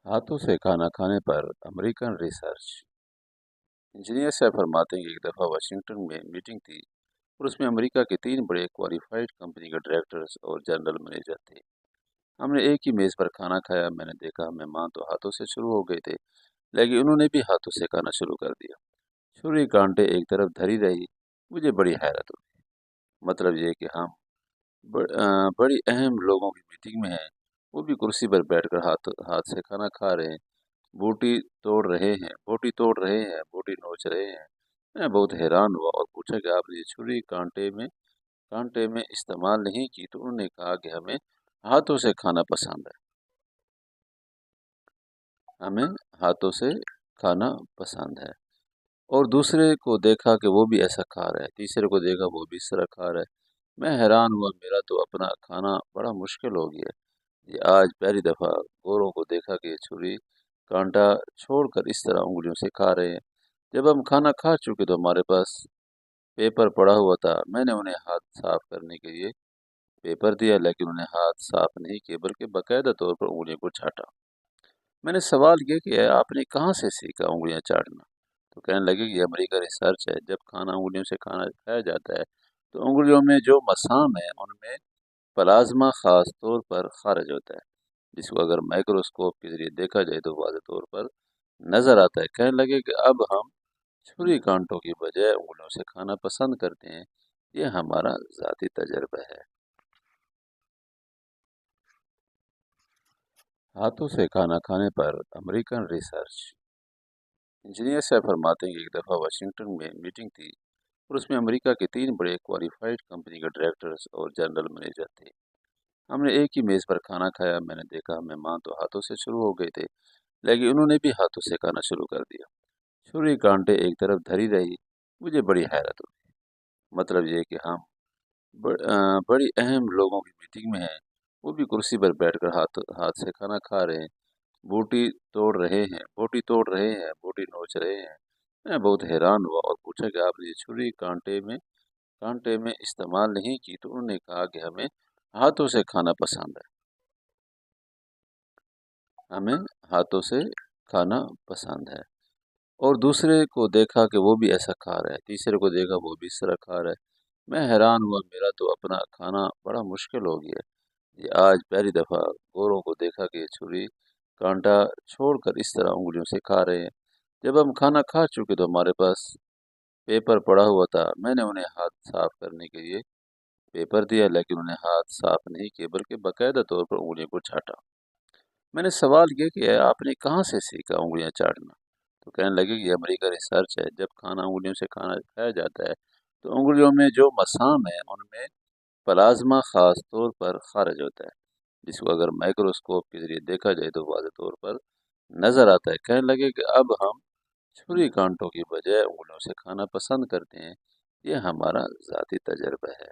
ہاتھوں سے کھانا کھانے پر امریکن ریسرچ انجینئر صاحب فرماتے ہیں کہ ایک دفعہ واشنگٹن میں میٹنگ تھی اور اس میں امریکہ کے 3 بڑے کوالیفائڈ کمپنی کے ڈائریکٹرز اور جنرل مینیجر تھے۔ ہم نے ایک ہی میز پر کھانا کھایا۔ میں نے دیکھا مہمان تو ہاتھوں سے شروع ہو گئے تھے، لیکن انہوں نے بھی ہاتھوں سے کھانا شروع کر دیا۔ چھری کانٹے ایک طرف دھری رہی۔ مجھے بڑی حیرت ہوئی۔ مطلب یہ کہ ہم بڑی اہم لوگوں کی میٹنگ میں ہیں، وہ بھی کرسی پر بیٹھ کر ہاتھ سے کھانا کھا رہے ہیں، بوٹی توڑ رہے ہیں، بوٹی نوچ رہے ہیں۔ میں بہت حیران ہوا اور پوچھا کہ آپ نے یہ چھری کانٹے میں استعمال نہیں کی؟ تو انہوں نے کہا کہ ہمیں ہاتھوں سے کھانا پسند ہے۔ ہمیں ہاتھوں سے کھانا پسند ہے۔ اور دوسرے کو دیکھا کہ وہ بھی ایسا کھا رہا ہے، تیسرے کو دیکھا وہ بھی اس طرح کھا رہا ہے۔ میں حیران ہوا، میرا تو اپنا کھانا بڑا مشکل ہو گیا ہے۔ یہ آج پہلی دفعہ گوروں کو دیکھا کہ یہ چھری کانٹا چھوڑ کر اس طرح انگلیوں سے کھا رہے ہیں۔ جب ہم کھانا کھا چکے تو ہمارے پاس پیپر پڑا ہوا تھا۔ میں نے انہیں ہاتھ صاف کرنے کے لیے پیپر دیا، لیکن انہیں ہاتھ صاف نہیں کیے بلکہ باقاعدہ طور پر انگلیوں کو چاٹا۔ میں نے سوال کیا کہ آپ نے کہاں سے سیکھا انگلیاں چاٹنا؟ تو کہنے لگے کہ یہ امریکہ ریسرچ ہے۔ جب کھانا انگلیوں سے کھایا جاتا ہے تو انگلیوں میں جو مسام ہے ان میں پلازما خاص طور پر خارج ہوتا ہے، جس کو اگر مائکروسکوپ کے ذریعے دیکھا جائے تو واضح طور پر نظر آتا ہے۔ کہنے لگے کہ اب ہم چھری کانٹوں کی بجائے انگلیوں سے کھانا پسند کرتے ہیں۔ یہ ہمارا ذاتی تجربہ ہے۔ ہاتھوں سے کھانا کھانے پر امریکن ریسرچ انجینئر صاحب فرماتے ہیں کہ ایک دفعہ واشنگٹن میں میٹنگ تھی اور اس میں امریکہ کے 3 بڑے کوالیفائڈ کمپنی کے ڈائریکٹرز اور جنرل مینیجر تھے۔ ہم نے ایک ہی میز پر کھانا کھایا۔ میں نے دیکھا مہمان تو ہاتھوں سے شروع ہو گئے تھے، لیکن انہوں نے بھی ہاتھوں سے کھانا شروع کر دیا۔ چھری کانٹے ایک طرف دھری رہی۔ مجھے بڑی حیرت ہوئی۔ مطلب یہ کہ ہم بڑی اہم لوگوں کی میٹنگ میں ہیں، وہ بھی کرسی پر بیٹھ کر ہاتھ سے کھانا کھا رہے ہیں، بوٹی توڑ رہے ہیں، بوٹی نوچ رہے ہیں۔ میں بہت حیران ہوا اور پوچھا کہ آپ نے یہ چھری کانٹے میں استعمال نہیں کی؟ تو انہوں نے کہا کہ ہمیں ہاتھوں سے کھانا پسند ہے۔ ہمیں ہاتھوں سے کھانا پسند ہے۔ اور دوسرے کو دیکھا کہ وہ بھی ایسا کھا رہا ہے، تیسرے کو دیکھا وہ بھی اس طرح کھا رہا ہے۔ میں حیران ہوا، میرا تو اپنا کھانا بڑا مشکل ہو گیا ہے۔ یہ آج پہلی دفعہ گوروں کو دیکھا کہ یہ چھری کانٹا چھوڑ کر اس طرح انگلیوں سے کھا رہے ہیں۔ جب ہم کھانا کھا چکے تو ہمارے پاس پیپر پڑا ہوا تھا۔ میں نے انہیں ہاتھ صاف کرنے کے لیے پیپر دیا، لیکن انہیں ہاتھ صاف نہیں کیے بلکہ باقاعدہ طور پر انگلیوں کو چاٹا۔ میں نے سوال کیا کہ آپ نے کہاں سے سیکھا انگلیاں چاٹنا؟ تو کہنے لگے کہ یہ امریکہ ریسرچ ہے۔ جب کھانا انگلیوں سے کھایا جاتا ہے تو انگلیوں میں جو مسام ہے ان میں پلازما خاص طور پر خارج ہوتا ہے، جس کو اگر مائکروسکوپ کے ذریعے دیکھا جائے تو واضح طور پر نظر آتا ہے۔ کہنے لگے کہ اب ہم چھری کانٹوں کی بجائے انگلیوں سے کھانا پسند کرتے ہیں۔ یہ ہمارا ذاتی تجربہ ہے۔